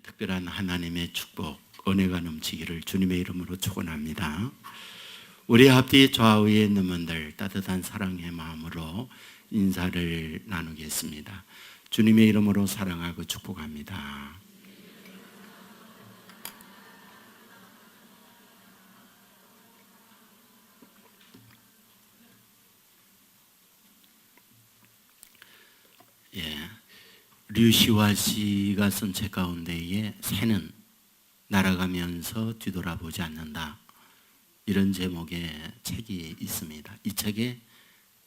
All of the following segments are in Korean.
특별한 하나님의 축복, 은혜가 넘치기를 주님의 이름으로 축원합니다. 우리 앞뒤 좌우에 있는 분들 따뜻한 사랑의 마음으로 인사를 나누겠습니다. 주님의 이름으로 사랑하고 축복합니다. 류시화 씨가 쓴 책 가운데에 새는 날아가면서 뒤돌아보지 않는다, 이런 제목의 책이 있습니다. 이 책에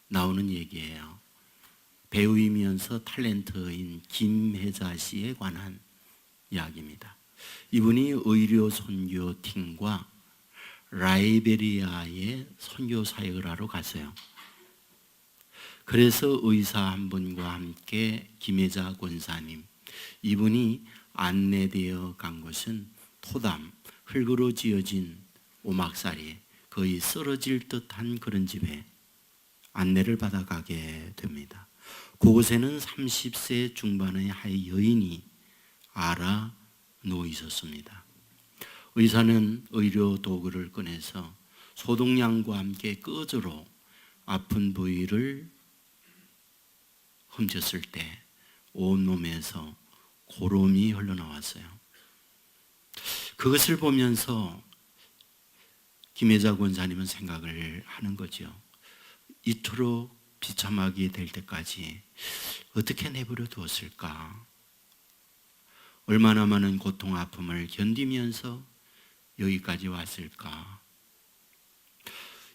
나오는 얘기예요. 배우이면서 탤런트인 김혜자 씨에 관한 이야기입니다. 이분이 의료 선교팀과 라이베리아에 선교 사역을 하러 갔어요. 그래서 의사 한 분과 함께 김혜자 권사님, 이분이 안내되어 간 곳은 토담, 흙으로 지어진 오막살이 거의 쓰러질 듯한 그런 집에 안내를 받아가게 됩니다. 그곳에는 30세 중반의 한 여인이 알아 누워 있었습니다. 의사는 의료 도구를 꺼내서 소독약과 함께 끄저로 아픈 부위를 훔쳤을 때 온몸에서 고름이 흘러나왔어요. 그것을 보면서 김혜자 권사님은 생각을 하는 거죠. 이토록 비참하게 될 때까지 어떻게 내버려 두었을까? 얼마나 많은 고통, 아픔을 견디면서 여기까지 왔을까?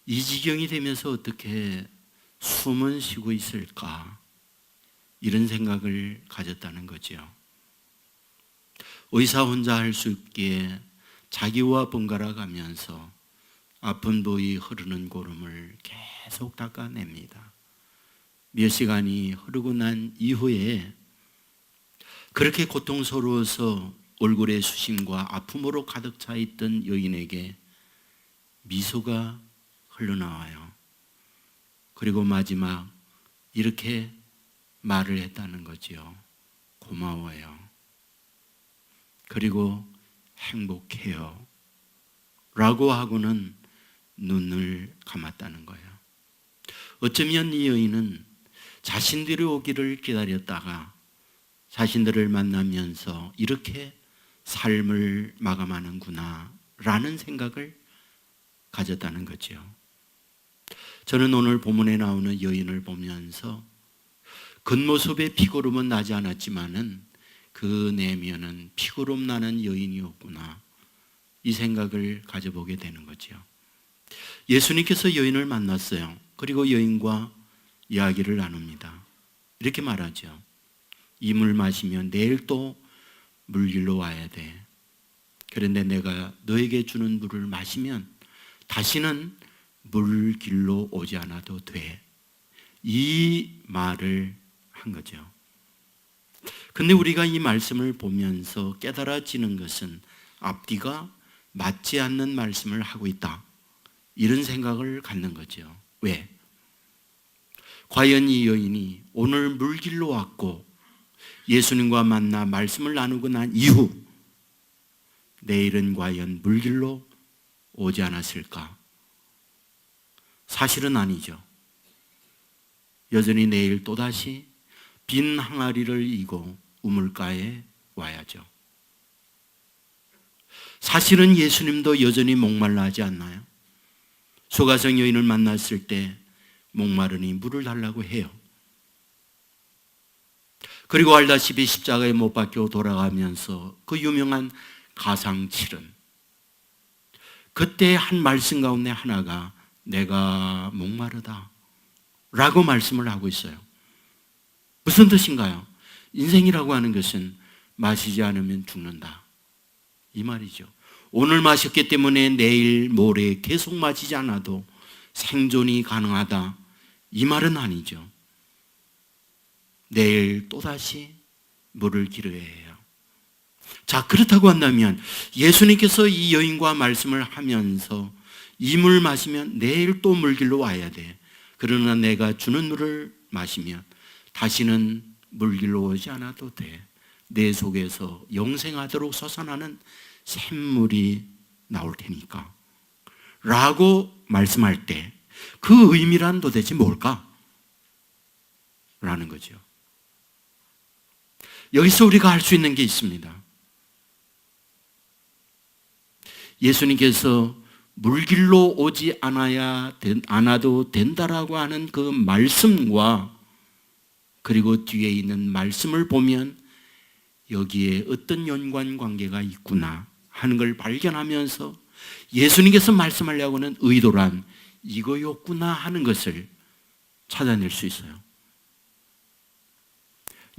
이 지경이 되면서 어떻게 숨은 쉬고 있을까? 이런 생각을 가졌다는 거죠. 의사 혼자 할 수 없기에 자기와 번갈아 가면서 아픈 부위 흐르는 고름을 계속 닦아냅니다. 몇 시간이 흐르고 난 이후에 그렇게 고통스러워서 얼굴에 수심과 아픔으로 가득 차 있던 여인에게 미소가 흘러나와요. 그리고 마지막 이렇게 말을 했다는 거지요. 고마워요. 그리고 행복해요. 라고 하고는 눈을 감았다는 거예요. 어쩌면 이 여인은 자신들이 오기를 기다렸다가 자신들을 만나면서 이렇게 삶을 마감하는구나 라는 생각을 가졌다는 거죠. 저는 오늘 본문에 나오는 여인을 보면서 겉모습에 피고름은 나지 않았지만은 그 내면은 피고름 나는 여인이었구나, 이 생각을 가져보게 되는 거죠. 예수님께서 여인을 만났어요. 그리고 여인과 이야기를 나눕니다. 이렇게 말하죠. 이 물 마시면 내일 또 물길로 와야 돼. 그런데 내가 너에게 주는 물을 마시면 다시는 물길로 오지 않아도 돼. 이 말을 한 거죠. 근데 우리가 이 말씀을 보면서 깨달아지는 것은 앞뒤가 맞지 않는 말씀을 하고 있다, 이런 생각을 갖는 거죠. 왜? 과연 이 여인이 오늘 물길로 왔고 예수님과 만나 말씀을 나누고 난 이후 내일은 과연 물길로 오지 않았을까? 사실은 아니죠. 여전히 내일 또다시 빈 항아리를 이고 우물가에 와야죠. 사실은 예수님도 여전히 목말라 하지 않나요? 소가성 여인을 만났을 때 목마르니 물을 달라고 해요. 그리고 알다시피 십자가에 못 박혀 돌아가면서 그 유명한 가상칠은, 그때 한 말씀 가운데 하나가 내가 목마르다 라고 말씀을 하고 있어요. 무슨 뜻인가요? 인생이라고 하는 것은 마시지 않으면 죽는다, 이 말이죠. 오늘 마셨기 때문에 내일 모레 계속 마시지 않아도 생존이 가능하다, 이 말은 아니죠. 내일 또다시 물을 길어야 해요. 자, 그렇다고 한다면 예수님께서 이 여인과 말씀을 하면서 이 물 마시면 내일 또 물길로 와야 돼. 그러나 내가 주는 물을 마시면 다시는 물길로 오지 않아도 돼. 내 속에서 영생하도록 솟아나는 샘물이 나올 테니까 라고 말씀할 때 그 의미란 도대체 뭘까? 라는 거죠. 여기서 우리가 할 수 있는 게 있습니다. 예수님께서 물길로 오지 않아도 된다라고 하는 그 말씀과 그리고 뒤에 있는 말씀을 보면 여기에 어떤 연관관계가 있구나 하는 걸 발견하면서 예수님께서 말씀하려고 하는 의도란 이거였구나 하는 것을 찾아낼 수 있어요.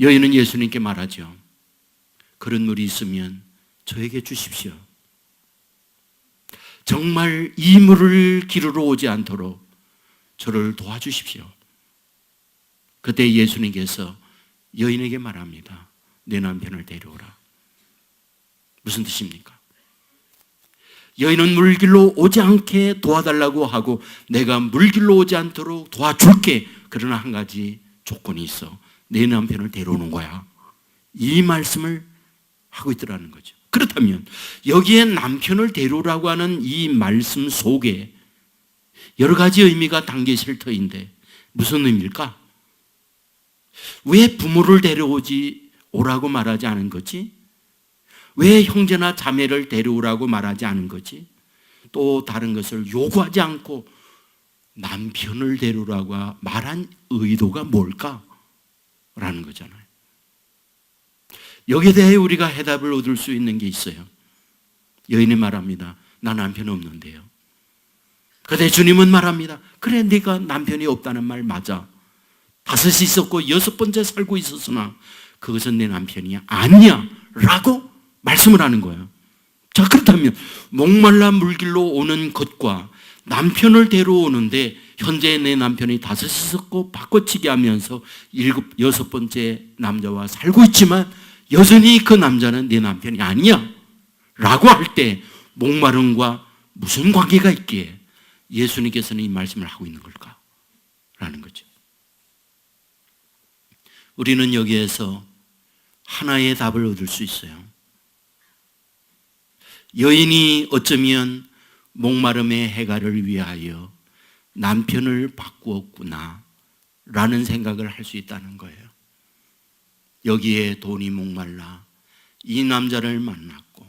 여인은 예수님께 말하죠. 그런 물이 있으면 저에게 주십시오. 정말 이 물을 기르러 오지 않도록 저를 도와주십시오. 그때 예수님께서 여인에게 말합니다. 내 남편을 데려오라. 무슨 뜻입니까? 여인은 물길로 오지 않게 도와달라고 하고 내가 물길로 오지 않도록 도와줄게. 그러나 한 가지 조건이 있어. 내 남편을 데려오는 거야. 이 말씀을 하고 있더라는 거죠. 그렇다면 여기에 남편을 데려오라고 하는 이 말씀 속에 여러 가지 의미가 담겨 있을 터인데 무슨 의미일까? 왜 부모를 데려오지 오라고 말하지 않은 거지? 왜 형제나 자매를 데려오라고 말하지 않은 거지? 또 다른 것을 요구하지 않고 남편을 데려오라고 말한 의도가 뭘까? 라는 거잖아요. 여기에 대해 우리가 해답을 얻을 수 있는 게 있어요. 여인이 말합니다. 나 남편 없는데요. 그런데 주님은 말합니다. 그래, 네가 남편이 없다는 말 맞아. 5이 있었고 6번째 살고 있었으나 그것은 내 남편이 아니야 라고 말씀을 하는 거예요. 자, 그렇다면 목말라 물길로 오는 것과 남편을 데려오는데 현재 내 남편이 5이 있었고 바꿔치기 하면서 6번째 남자와 살고 있지만 여전히 그 남자는 내 남편이 아니야 라고 할 때 목마름과 무슨 관계가 있기에 예수님께서는 이 말씀을 하고 있는 걸까? 라는 거죠. 우리는 여기에서 하나의 답을 얻을 수 있어요. 여인이 어쩌면 목마름의 해결을 위하여 남편을 바꾸었구나 라는 생각을 할 수 있다는 거예요. 여기에 돈이 목말라 이 남자를 만났고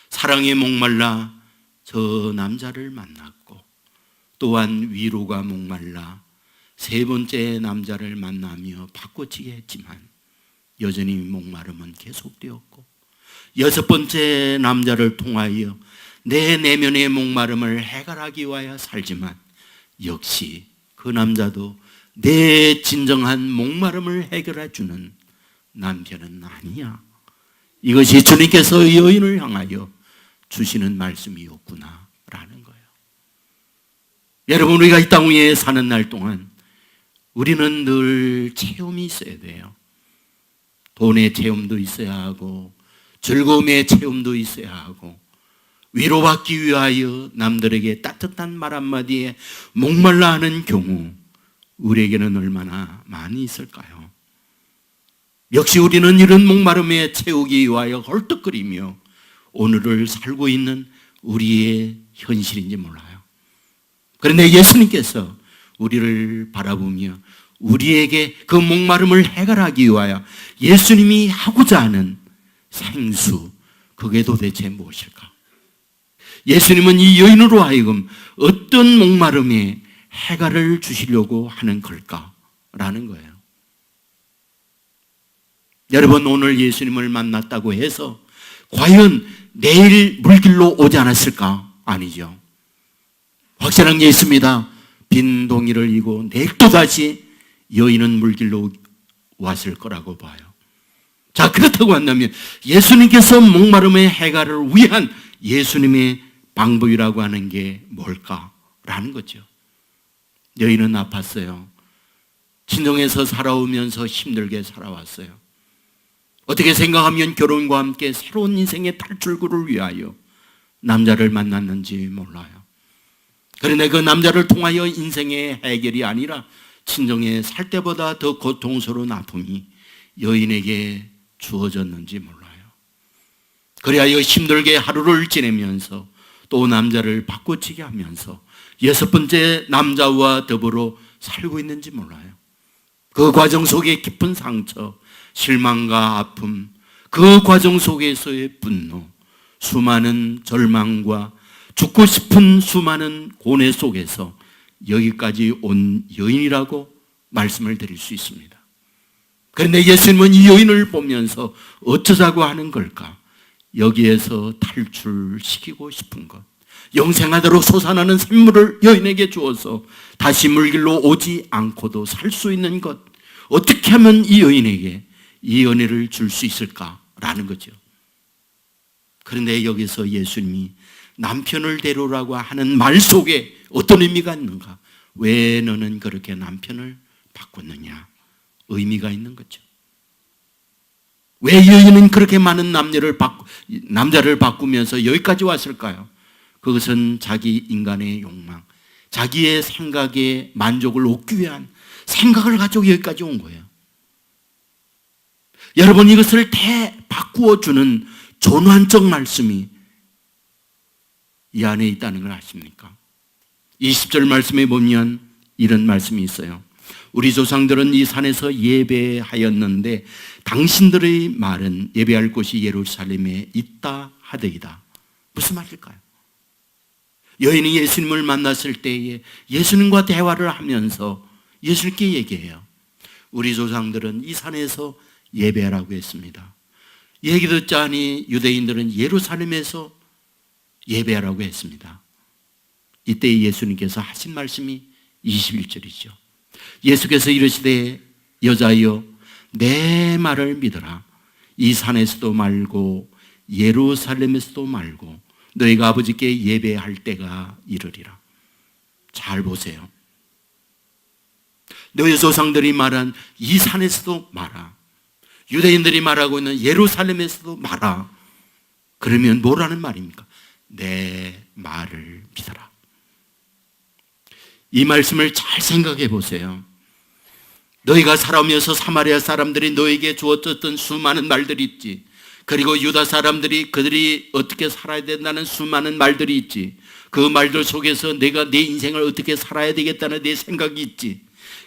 사랑에 목말라 저 남자를 만났고 또한 위로가 목말라 3번째 남자를 만나며 바꿔치기 했지만 여전히 목마름은 계속되었고 6번째 남자를 통하여 내 내면의 목마름을 해결하기 위하여 살지만 역시 그 남자도 내 진정한 목마름을 해결해 주는 남편은 아니야. 이것이 주님께서 여인을 향하여 주시는 말씀이었구나 라는 거예요. 여러분, 우리가 이 땅 위에 사는 날 동안 우리는 늘 체험이 있어야 돼요. 돈의 체험도 있어야 하고 즐거움의 체험도 있어야 하고 위로받기 위하여 남들에게 따뜻한 말 한마디에 목말라 하는 경우 우리에게는 얼마나 많이 있을까요? 역시 우리는 이런 목마름에 채우기 위하여 헐떡거리며 오늘을 살고 있는 우리의 현실인지 몰라요. 그런데 예수님께서 우리를 바라보며 우리에게 그 목마름을 해결하기 위하여 예수님이 하고자 하는 생수, 그게 도대체 무엇일까? 예수님은 이 여인으로 하여금 어떤 목마름에 해결을 주시려고 하는 걸까라는 거예요. 여러분, 오늘 예수님을 만났다고 해서 과연 내일 물길로 오지 않았을까? 아니죠. 확실한 게 있습니다. 빈 동이를 이고 내일 또다시 여인은 물길로 왔을 거라고 봐요. 자, 그렇다고 한다면 예수님께서 목마름의 해결을 위한 예수님의 방법이라고 하는 게 뭘까라는 거죠. 여인은 아팠어요. 친정에서 살아오면서 힘들게 살아왔어요. 어떻게 생각하면 결혼과 함께 새로운 인생의 탈출구를 위하여 남자를 만났는지 몰라요. 그런데 그 남자를 통하여 인생의 해결이 아니라 친정에 살 때보다 더 고통스러운 아픔이 여인에게 주어졌는지 몰라요. 그래야 힘들게 하루를 지내면서 또 남자를 바꿔치기 하면서 6번째 남자와 더불어 살고 있는지 몰라요. 그 과정 속에 깊은 상처, 실망과 아픔, 그 과정 속에서의 분노, 수많은 절망과 죽고 싶은 수많은 고뇌 속에서 여기까지 온 여인이라고 말씀을 드릴 수 있습니다. 그런데 예수님은 이 여인을 보면서 어쩌자고 하는 걸까? 여기에서 탈출시키고 싶은 것, 영생하도록 솟아나는 샘물을 여인에게 주어서 다시 물길로 오지 않고도 살 수 있는 것, 어떻게 하면 이 여인에게 이 은혜를 줄 수 있을까라는 거죠. 그런데 여기서 예수님이 남편을 데려오라고 하는 말 속에 어떤 의미가 있는가? 왜 너는 그렇게 남편을 바꿨느냐? 의미가 있는 거죠. 왜 여인은 그렇게 많은 남자를 바꾸면서 여기까지 왔을까요? 그것은 자기 인간의 욕망, 자기의 생각에 만족을 얻기 위한 생각을 가지고 여기까지 온 거예요. 여러분, 이것을 바꾸어 주는 전환적 말씀이 이 안에 있다는 걸 아십니까? 20절 말씀에 보면 이런 말씀이 있어요. 우리 조상들은 이 산에서 예배하였는데 당신들의 말은 예배할 곳이 예루살렘에 있다 하더이다. 무슨 말일까요? 여인이 예수님을 만났을 때에 예수님과 대화를 하면서 예수님께 얘기해요. 우리 조상들은 이 산에서 예배하라고 했습니다. 얘기 듣자니 유대인들은 예루살렘에서 예배하라고 했습니다. 이때 예수님께서 하신 말씀이 21절이죠. 예수께서 이르시되 여자여 내 말을 믿어라. 이 산에서도 말고 예루살렘에서도 말고 너희가 아버지께 예배할 때가 이르리라. 잘 보세요. 너희 조상들이 말한 이 산에서도 말아, 유대인들이 말하고 있는 예루살렘에서도 말아. 그러면 뭐라는 말입니까? 내 말을 믿어라. 이 말씀을 잘 생각해 보세요. 너희가 살아오면서 사마리아 사람들이 너에게 주었던 수많은 말들이 있지. 그리고 유다 사람들이 그들이 어떻게 살아야 된다는 수많은 말들이 있지. 그 말들 속에서 내가 내 인생을 어떻게 살아야 되겠다는 내 생각이 있지.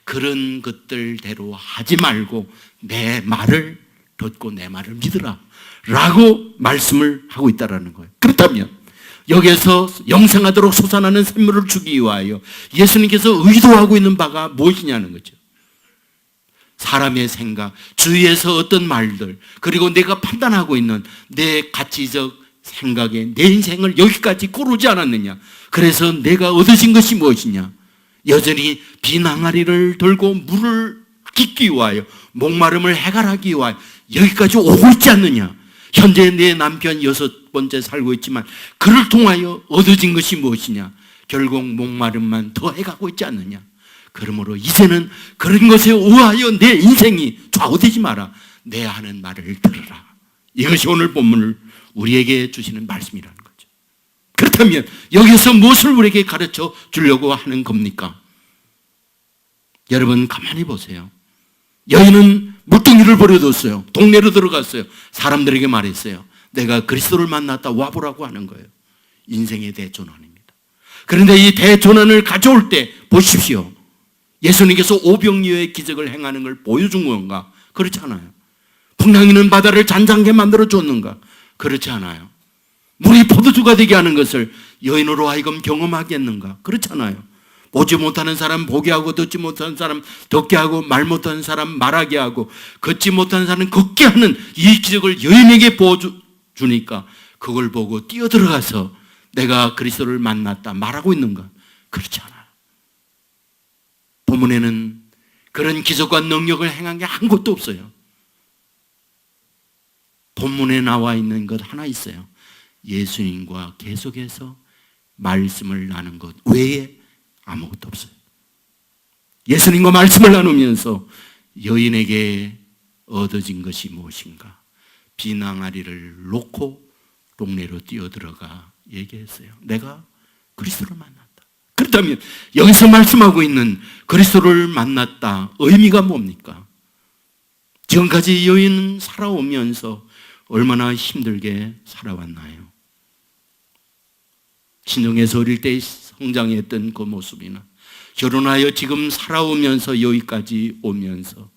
그런 것들대로 하지 말고 내 말을 듣고 내 말을 믿으라 라고 말씀을 하고 있다는 거예요. 그렇다면 여기에서 영생하도록 솟아나는 샘물을 주기 위하여 예수님께서 의도하고 있는 바가 무엇이냐는 거죠. 사람의 생각, 주위에서 어떤 말들, 그리고 내가 판단하고 있는 내 가치적 생각에 내 인생을 여기까지 꾸르지 않았느냐. 그래서 내가 얻어진 것이 무엇이냐. 여전히 비낭아리를 들고 물을 깃기 위하여 목마름을 해결하기 위하여 여기까지 오고 있지 않느냐. 현재 내 남편 6번째 살고 있지만 그를 통하여 얻어진 것이 무엇이냐. 결국 목마름만 더 해가고 있지 않느냐. 그러므로 이제는 그런 것에 의하여 내 인생이 좌우되지 마라. 내 하는 말을 들으라. 이것이 오늘 본문을 우리에게 주시는 말씀이라는 거죠. 그렇다면 여기서 무엇을 우리에게 가르쳐 주려고 하는 겁니까? 여러분 가만히 보세요. 여인은 물동이를 버려뒀어요. 동네로 들어갔어요. 사람들에게 말했어요. 내가 그리스도를 만났다 와보라고 하는 거예요. 인생의 대전환입니다. 그런데 이 대전환을 가져올 때 보십시오. 예수님께서 오병이어의 기적을 행하는 걸 보여준 건가? 그렇지 않아요. 풍랑이는 바다를 잔잔하게 만들어 줬는가? 그렇지 않아요. 물이 포도주가 되게 하는 것을 여인으로 하여금 경험하게 했는가? 그렇지 않아요. 보지 못하는 사람 보게 하고, 듣지 못하는 사람 듣게 하고, 말 못하는 사람 말하게 하고, 걷지 못하는 사람 걷게 하는 이 기적을 여인에게 보여주니까 그걸 보고 뛰어들어가서 내가 그리스도를 만났다 말하고 있는가? 그렇지 않아요. 본문에는 그런 기적과 능력을 행한 게 한 곳도 없어요. 본문에 나와 있는 것 하나 있어요. 예수님과 계속해서 말씀을 나눈 것 외에 아무것도 없어요. 예수님과 말씀을 나누면서 여인에게 얻어진 것이 무엇인가? 비낭아리를 놓고 동네로 뛰어들어가 얘기했어요. 내가 그리스도를 만났다. 그렇다면 여기서 말씀하고 있는 그리스도를 만났다 의미가 뭡니까? 지금까지 여인은 살아오면서 얼마나 힘들게 살아왔나요? 신정에서 어릴 때 성장했던 그 모습이나 결혼하여 지금 살아오면서 여기까지 오면서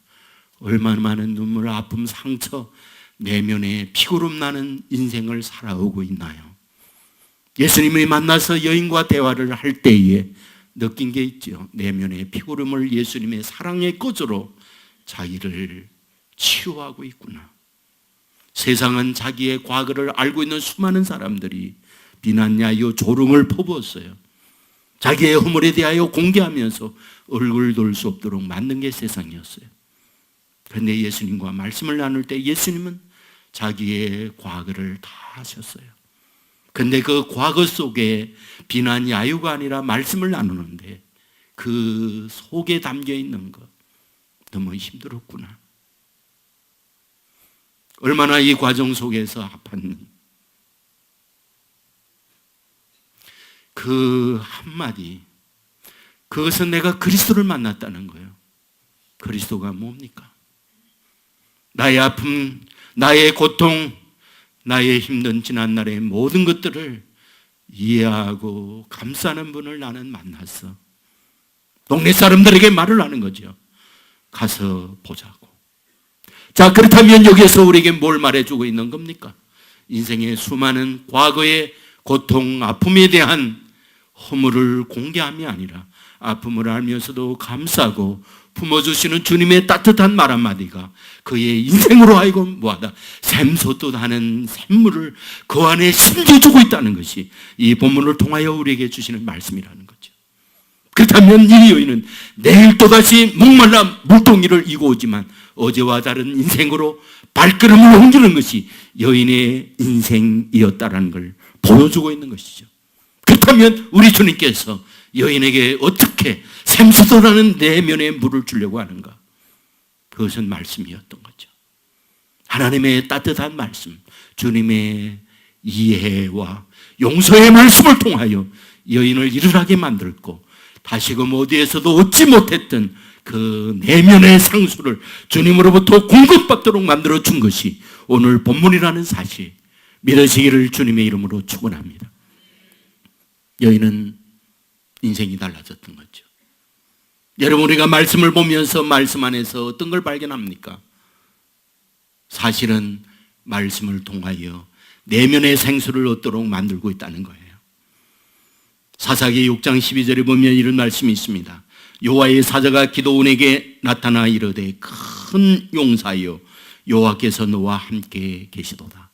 얼마나 많은 눈물, 아픔, 상처, 내면에 피고름 나는 인생을 살아오고 있나요? 예수님이 만나서 여인과 대화를 할 때에 느낀 게 있죠. 내면의 피고름을 예수님의 사랑의 거저로 자기를 치유하고 있구나. 세상은 자기의 과거를 알고 있는 수많은 사람들이 비난야여 조롱을 퍼부었어요. 자기의 허물에 대하여 공개하면서 얼굴 돌 수 없도록 만든 게 세상이었어요. 그런데 예수님과 말씀을 나눌 때 예수님은 자기의 과거를 다 하셨어요. 그런데 그 과거 속에 비난 야유가 아니라 말씀을 나누는데 그 속에 담겨 있는 것 너무 힘들었구나. 얼마나 이 과정 속에서 아팠니? 그 한마디, 그것은 내가 그리스도를 만났다는 거예요. 그리스도가 뭡니까? 나의 아픔, 나의 고통, 나의 힘든 지난날의 모든 것들을 이해하고 감싸는 분을 나는 만났어. 동네 사람들에게 말을 하는 거죠. 가서 보자고. 자, 그렇다면 여기에서 우리에게 뭘 말해주고 있는 겁니까? 인생의 수많은 과거의 고통, 아픔에 대한 허물을 공개함이 아니라 아픔을 알면서도 감싸고 품어주시는 주님의 따뜻한 말 한마디가 그의 인생으로 하여금 뭐하다 샘솟듯 하는 샘물을 그 안에 심겨주고 있다는 것이 이 본문을 통하여 우리에게 주시는 말씀이라는 거죠. 그렇다면 이 여인은 내일 또다시 목말라 물동이를 이고 오지만 어제와 다른 인생으로 발걸음을 옮기는 것이 여인의 인생이었다는 걸 보여주고 있는 것이죠. 그렇다면 우리 주님께서 여인에게 어떻게 샘솟아나는 내면의 물을 주려고 하는가? 그것은 말씀이었던 거죠. 하나님의 따뜻한 말씀, 주님의 이해와 용서의 말씀을 통하여 여인을 일어나게 만들고 다시금 어디에서도 얻지 못했던 그 내면의 상수를 주님으로부터 공급받도록 만들어 준 것이 오늘 본문이라는 사실 믿으시기를 주님의 이름으로 축원합니다. 여인은 인생이 달라졌던 거죠. 여러분, 우리가 말씀을 보면서 말씀 안에서 어떤 걸 발견합니까? 사실은 말씀을 통하여 내면의 생수를 얻도록 만들고 있다는 거예요. 사사기 6장 12절에 보면 이런 말씀이 있습니다. 여호와의 사자가 기드온에게 나타나 이르되 큰 용사여 여호와께서 너와 함께 계시도다.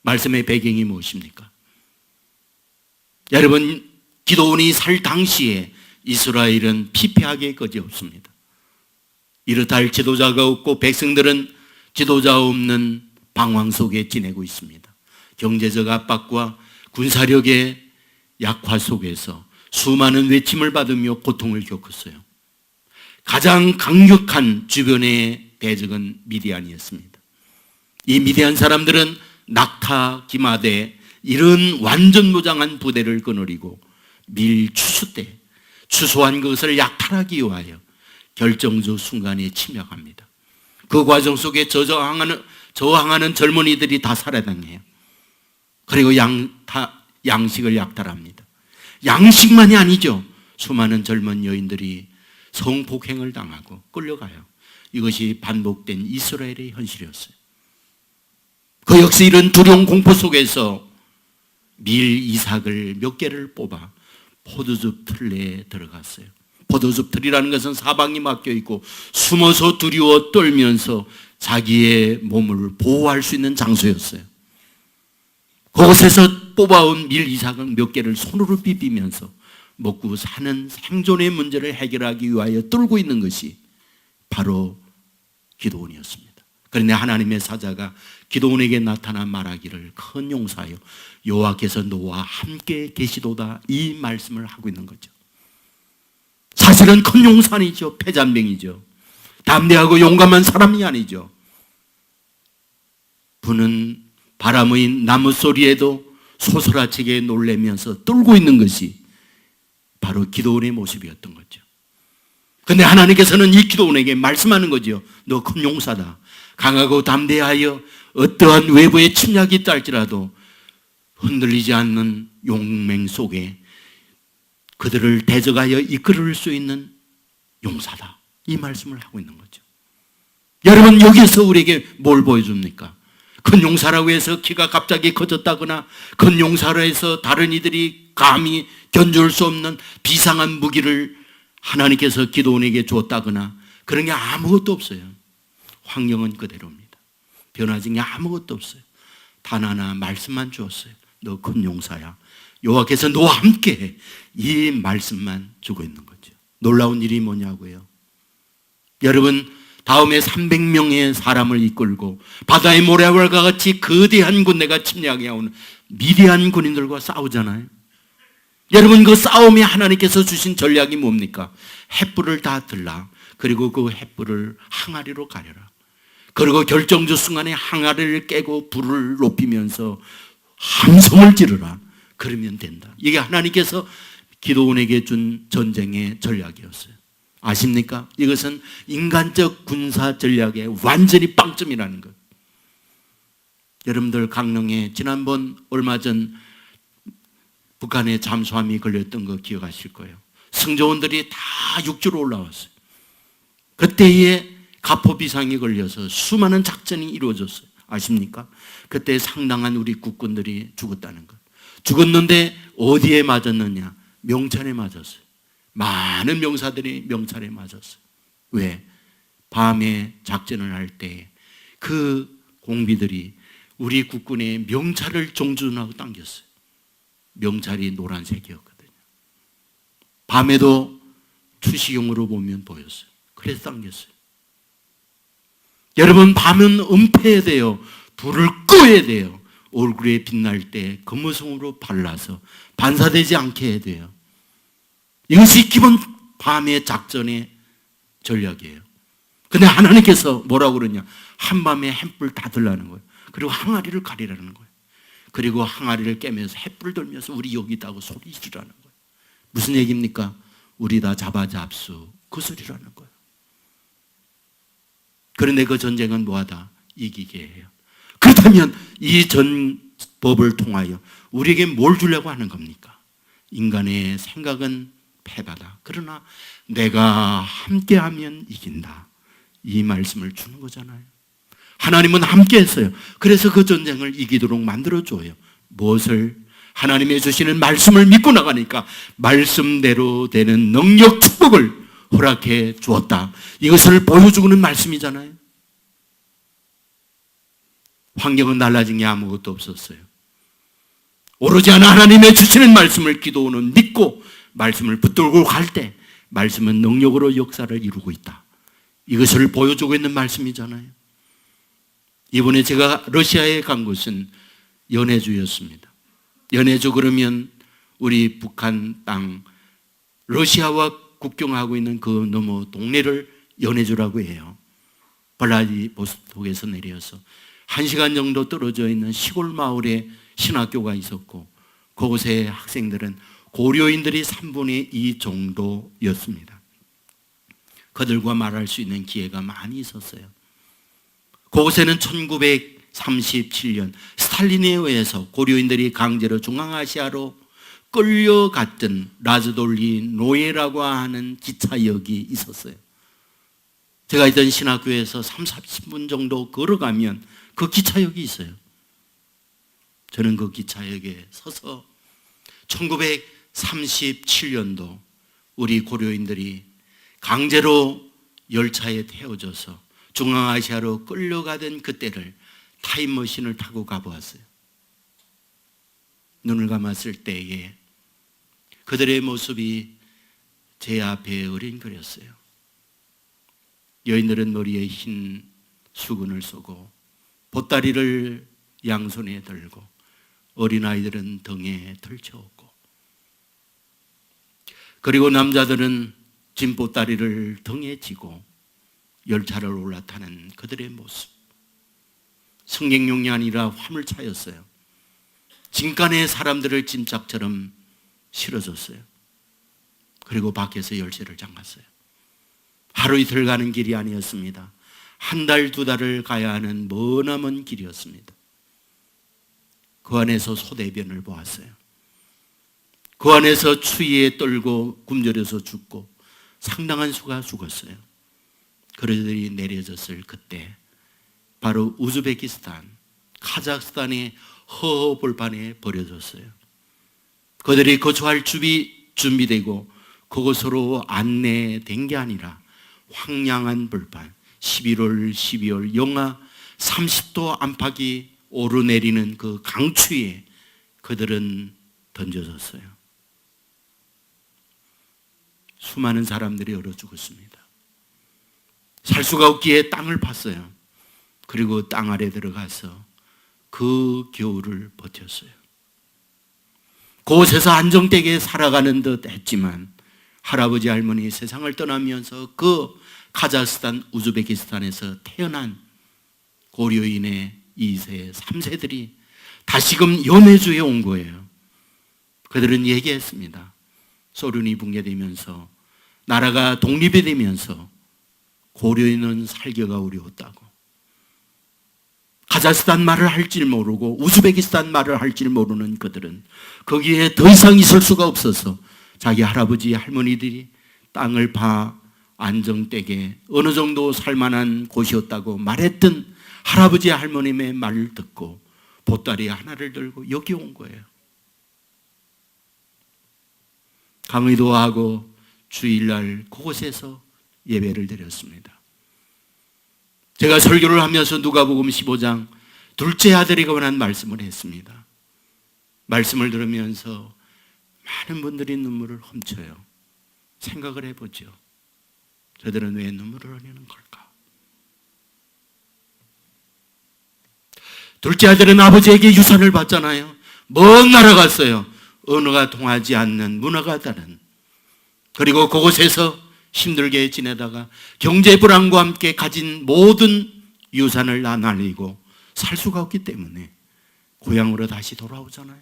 말씀의 배경이 무엇입니까? 여러분, 기드온이 살 당시에 이스라엘은 피폐하게 거지없습니다. 이렇다 할 지도자가 없고 백성들은 지도자 없는 방황 속에 지내고 있습니다. 경제적 압박과 군사력의 약화 속에서 수많은 외침을 받으며 고통을 겪었어요. 가장 강력한 주변의 대적은 미디안이었습니다. 이 미디안 사람들은 낙타, 기마대 이런 완전 무장한 부대를 거느리고 밀 추수 때 추수한 것을 약탈하기 위하여 결정적 순간에 침략합니다. 그 과정 속에 저항하는 젊은이들이 다 살해당해요. 그리고 양식을 약탈합니다. 양식만이 아니죠. 수많은 젊은 여인들이 성폭행을 당하고 끌려가요. 이것이 반복된 이스라엘의 현실이었어요. 그 역시 이런 두려운 공포 속에서 밀 이삭을 몇 개를 뽑아 포도즙 틀에 들어갔어요. 포도즙 틀이라는 것은 사방이 막혀 있고 숨어서 두려워 떨면서 자기의 몸을 보호할 수 있는 장소였어요. 그곳에서 뽑아온 밀 이삭은 몇 개를 손으로 비비면서 먹고 사는 생존의 문제를 해결하기 위하여 떨고 있는 것이 바로 기드온이었습니다. 그런데 하나님의 사자가 기드온에게 나타나 말하기를 큰 용사여 여호와께서 너와 함께 계시도다, 이 말씀을 하고 있는 거죠. 사실은 큰 용사이죠. 패잔병이죠. 담대하고 용감한 사람이 아니죠. 그는 바람의 나무 소리에도 소스라치게 놀라면서 떨고 있는 것이 바로 기드온의 모습이었던 거죠. 그런데 하나님께서는 이 기드온에게 말씀하는 거죠. 너 큰 용사다. 강하고 담대하여 어떠한 외부의 침략이 있다 할지라도 흔들리지 않는 용맹 속에 그들을 대적하여 이끌을 수 있는 용사다. 이 말씀을 하고 있는 거죠. 여러분, 여기서 우리에게 뭘 보여줍니까? 큰 용사라고 해서 키가 갑자기 커졌다거나 큰 용사로 해서 다른 이들이 감히 견줄 수 없는 비상한 무기를 하나님께서 기드온에게 주었다거나 그런 게 아무것도 없어요. 환경은 그대로입니다. 변화진 게 아무것도 없어요. 단 하나 말씀만 주었어요. 너 큰 용사야. 여호와께서 너와 함께해. 이 말씀만 주고 있는 거죠. 놀라운 일이 뭐냐고요. 여러분, 다음에 300명의 사람을 이끌고 바다의 모래알과 같이 거대한 군대가 침략해 오는 미디안 군인들과 싸우잖아요. 여러분, 그 싸움에 하나님께서 주신 전략이 뭡니까? 횃불을 다 들라. 그리고 그 횃불을 항아리로 가려라. 그리고 결정적 순간에 항아리를 깨고 불을 높이면서 함성을 지르라. 그러면 된다. 이게 하나님께서 기드온에게 준 전쟁의 전략이었어요. 아십니까? 이것은 인간적 군사 전략의 완전히 빵점이라는 것. 여러분들 강릉에 지난번 얼마 전 북한의 잠수함이 걸렸던 거 기억하실 거예요. 승조원들이 다 육지로 올라왔어요. 그때에 가포 비상이 걸려서 수많은 작전이 이루어졌어요. 아십니까? 그때 상당한 우리 국군들이 죽었다는 것. 죽었는데 어디에 맞았느냐? 명찰에 맞았어요. 많은 명사들이 명찰에 맞았어요. 왜? 밤에 작전을 할 때 그 공비들이 우리 국군의 명찰을 정준하고 당겼어요. 명찰이 노란색이었거든요. 밤에도 투시경으로 보면 보였어요. 그래서 당겼어요. 여러분, 밤은 은폐해야 돼요. 불을 꺼야 돼요. 얼굴에 빛날 때 검은송으로 발라서 반사되지 않게 해야 돼요. 이것이 기본 밤의 작전의 전략이에요. 근데 하나님께서 뭐라고 그러냐? 한밤에 햇불 다 들라는 거예요. 그리고 항아리를 가리라는 거예요. 그리고 항아리를 깨면서 햇불 들면서 우리 여기 있다고 소리 지르라는 거예요. 무슨 얘기입니까? 우리 다 잡아잡수. 그 소리라는 거예요. 그런데 그 전쟁은 뭐하다? 이기게 해요. 그렇다면 이 전법을 통하여 우리에게 뭘 주려고 하는 겁니까? 인간의 생각은 패바다. 그러나 내가 함께하면 이긴다. 이 말씀을 주는 거잖아요. 하나님은 함께 했어요. 그래서 그 전쟁을 이기도록 만들어줘요. 무엇을? 하나님의 주시는 말씀을 믿고 나가니까 말씀대로 되는 능력, 축복을 허락해 주었다. 이것을 보여주는 말씀이잖아요. 환경은 달라진 게 아무것도 없었어요. 오로지 하나님의 주시는 말씀을 기도는 믿고 말씀을 붙들고 갈 때 말씀은 능력으로 역사를 이루고 있다. 이것을 보여주고 있는 말씀이잖아요. 이번에 제가 러시아에 간 곳은 연해주였습니다. 연해주 그러면 우리 북한 땅, 러시아와 국경하고 있는 그 너머 동네를 연해주라고 해요. 블라디보스톡에서 내려서 1시간 정도 떨어져 있는 시골 마을에 신학교가 있었고 그곳의 학생들은 고려인들이 3분의 2 정도였습니다. 그들과 말할 수 있는 기회가 많이 있었어요. 그곳에는 1937년 스탈린에 의해서 고려인들이 강제로 중앙아시아로 끌려갔던 라즈돌리 노예라고 하는 기차역이 있었어요. 제가 있던 신학교에서 30분 정도 걸어가면 그 기차역이 있어요. 저는 그 기차역에 서서 1937년도 우리 고려인들이 강제로 열차에 태워져서 중앙아시아로 끌려가던 그때를 타임머신을 타고 가보았어요. 눈을 감았을 때에 그들의 모습이 제 앞에 어린거렸어요. 여인들은 머리에 흰 수건을 쓰고 보따리를 양손에 들고 어린아이들은 등에 들쳐오고 그리고 남자들은 짐보따리를 등에 지고 열차를 올라타는 그들의 모습. 승객용이 아니라 화물차였어요. 진간에 사람들을 짐짝처럼 실어줬어요. 그리고 밖에서 열쇠를 잠갔어요. 하루 이틀 가는 길이 아니었습니다. 한 달, 두 달을 가야 하는 머나먼 길이었습니다. 그 안에서 소대변을 보았어요. 그 안에서 추위에 떨고 굶주려서 죽고 상당한 수가 죽었어요. 그들이 내려졌을 그때 바로 우즈베키스탄, 카자흐스탄의 허허벌판에 버려졌어요. 그들이 거주할 집이 준비되고 그곳으로 안내된 게 아니라 황량한 벌판, 11월, 12월 영하 30도 안팎이 오르내리는 그 강추위에 그들은 던져졌어요. 수많은 사람들이 얼어 죽었습니다. 살 수가 없기에 땅을 팠어요. 그리고 땅 아래 들어가서 그 겨울을 버텼어요. 그곳에서 안정되게 살아가는 듯 했지만 할아버지 할머니 세상을 떠나면서 그 카자흐스탄, 우즈베키스탄에서 태어난 고려인의 2세, 3세들이 다시금 연해주에 온 거예요. 그들은 얘기했습니다. 소련이 붕괴되면서 나라가 독립이 되면서 고려인은 살기가 어려웠다고. 카자흐스탄 말을 할 줄 모르고 우즈베키스탄 말을 할 줄 모르는 그들은 거기에 더 이상 있을 수가 없어서 자기 할아버지 할머니들이 땅을 파 안정되게 어느 정도 살만한 곳이었다고 말했던 할아버지 할머님의 말을 듣고 보따리 하나를 들고 여기 온 거예요. 강의도하고 주일날 그곳에서 예배를 드렸습니다. 제가 설교를 하면서 누가복음 15장 둘째 아들에게 관한 말씀을 했습니다. 말씀을 들으면서 많은 분들이 눈물을 훔쳐요. 생각을 해보죠. 저들은 왜 눈물을 흘리는 걸까? 둘째 아들은 아버지에게 유산을 받잖아요. 먼 나라 갔어요. 언어가 통하지 않는 문화가 다른. 그리고 그곳에서 힘들게 지내다가 경제 불안과 함께 가진 모든 유산을 다 날리고 살 수가 없기 때문에 고향으로 다시 돌아오잖아요.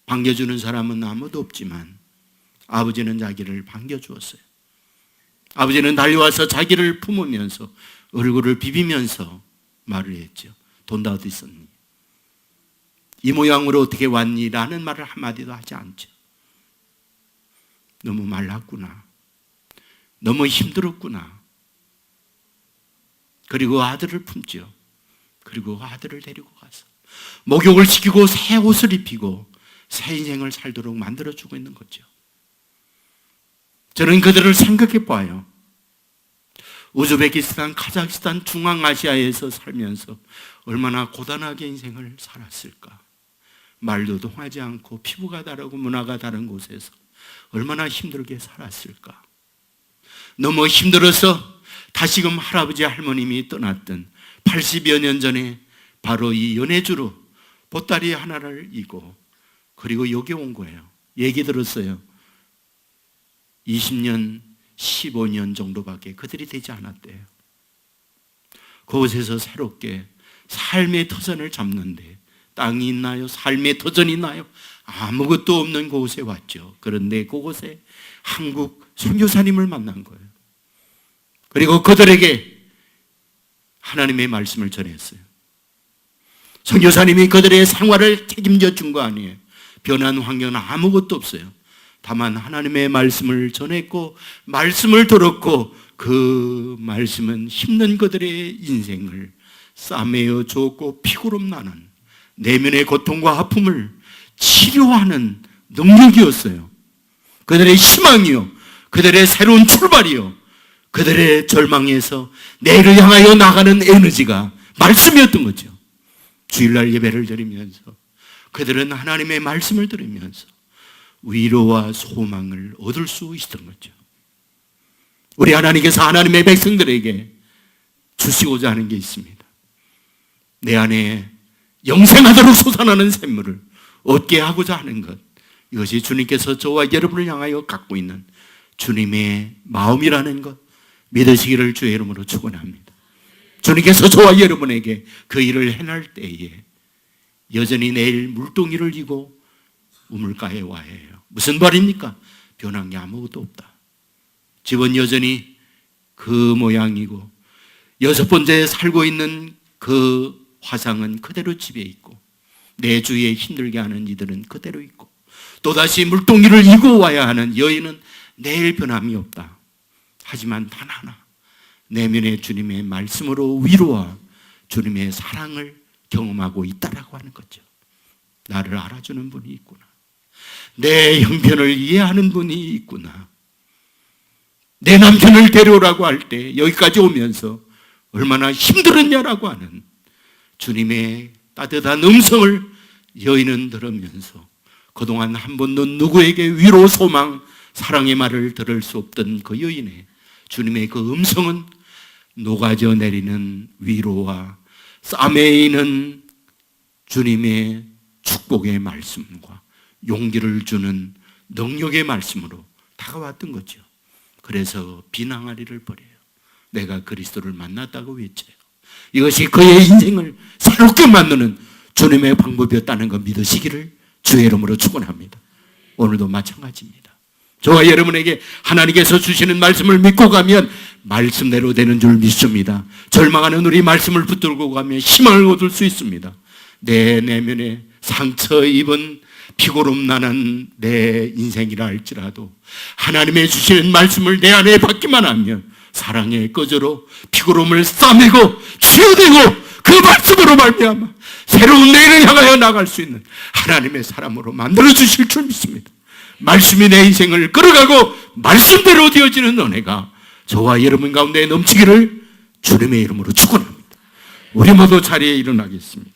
반겨주는 사람은 아무도 없지만 아버지는 자기를 반겨주었어요. 아버지는 달려와서 자기를 품으면서 얼굴을 비비면서 말을 했죠. 돈 다 어디 있었니? 이 모양으로 어떻게 왔니? 라는 말을 한마디도 하지 않죠. 너무 말랐구나. 너무 힘들었구나. 그리고 아들을 품죠. 그리고 아들을 데리고 가서 목욕을 시키고 새 옷을 입히고 새 인생을 살도록 만들어주고 있는 거죠. 저는 그들을 생각해 봐요. 우즈베키스탄, 카자흐스탄, 중앙아시아에서 살면서 얼마나 고단하게 인생을 살았을까. 말도 통하지 않고 피부가 다르고 문화가 다른 곳에서 얼마나 힘들게 살았을까. 너무 힘들어서 다시금 할아버지 할머님이 떠났던 80여 년 전에 바로 이 연해주로 보따리 하나를 이고 그리고 여기 온 거예요. 얘기 들었어요. 20년, 15년 정도밖에 그들이 되지 않았대요. 그곳에서 새롭게 삶의 터전을 잡는데 땅이 있나요? 삶의 터전이 있나요? 아무것도 없는 곳에 왔죠. 그런데 그곳에 한국 선교사님을 만난 거예요. 그리고 그들에게 하나님의 말씀을 전했어요. 선교사님이 그들의 생활을 책임져 준 거 아니에요. 변한 환경은 아무것도 없어요. 다만 하나님의 말씀을 전했고 말씀을 들었고 그 말씀은 힘든 그들의 인생을 싸매어 주었고 피고름 나는 내면의 고통과 아픔을 치료하는 능력이었어요. 그들의 희망이요, 그들의 새로운 출발이요, 그들의 절망에서 내일을 향하여 나가는 에너지가 말씀이었던 거죠. 주일날 예배를 드리면서 그들은 하나님의 말씀을 들으면서 위로와 소망을 얻을 수 있었던 거죠. 우리 하나님께서 하나님의 백성들에게 주시고자 하는 게 있습니다. 내 안에 영생하도록 솟아나는 샘물을 얻게 하고자 하는 것, 이것이 주님께서 저와 여러분을 향하여 갖고 있는 주님의 마음이라는 것 믿으시기를 주의 이름으로 축원합니다. 주님께서 저와 여러분에게 그 일을 해낼 때에 여전히 내일 물동이를 지고 우물가에 와야 해요. 무슨 말입니까? 변한 게 아무것도 없다. 집은 여전히 그 모양이고, 여섯 번째 살고 있는 그 화상은 그대로 집에 있고, 내 주위에 힘들게 하는 이들은 그대로 있고, 또다시 물동이를 이고 와야 하는 여인은 내일 변함이 없다. 하지만 단 하나, 내면의 주님의 말씀으로 위로와 주님의 사랑을 경험하고 있다라고 하는 거죠. 나를 알아주는 분이 있구나. 내 형편을 이해하는 분이 있구나. 내 남편을 데려오라고 할 때 여기까지 오면서 얼마나 힘들었냐라고 하는 주님의 따뜻한 음성을 여인은 들으면서 그동안 한 번도 누구에게 위로, 소망, 사랑의 말을 들을 수 없던 그 여인의 주님의 그 음성은 녹아져 내리는 위로와 싸매이는 주님의 축복의 말씀과 용기를 주는 능력의 말씀으로 다가왔던 거죠. 그래서 비낭아리를 버려요. 내가 그리스도를 만났다고 외쳐요. 이것이 그의 인생을 새롭게 만드는 주님의 방법이었다는 거 믿으시기를 주의 이름으로 축원합니다. 오늘도 마찬가지입니다. 저와 여러분에게 하나님께서 주시는 말씀을 믿고 가면 말씀대로 되는 줄 믿습니다. 절망하는 우리 말씀을 붙들고 가면 희망을 얻을 수 있습니다. 내 내면에 상처 입은 피고름 나는 내 인생이라 할지라도 하나님의 주시는 말씀을 내 안에 받기만 하면 사랑의 거저로 피고름을 싸매고 치유되고 그 말씀으로 말미암아 새로운 내일을 향하여 나갈 수 있는 하나님의 사람으로 만들어 주실 줄 믿습니다. 말씀이 내 인생을 끌어가고 말씀대로 되어지는 은혜가 저와 여러분 가운데 넘치기를 주님의 이름으로 축원합니다. 우리 모두 자리에 일어나겠습니다.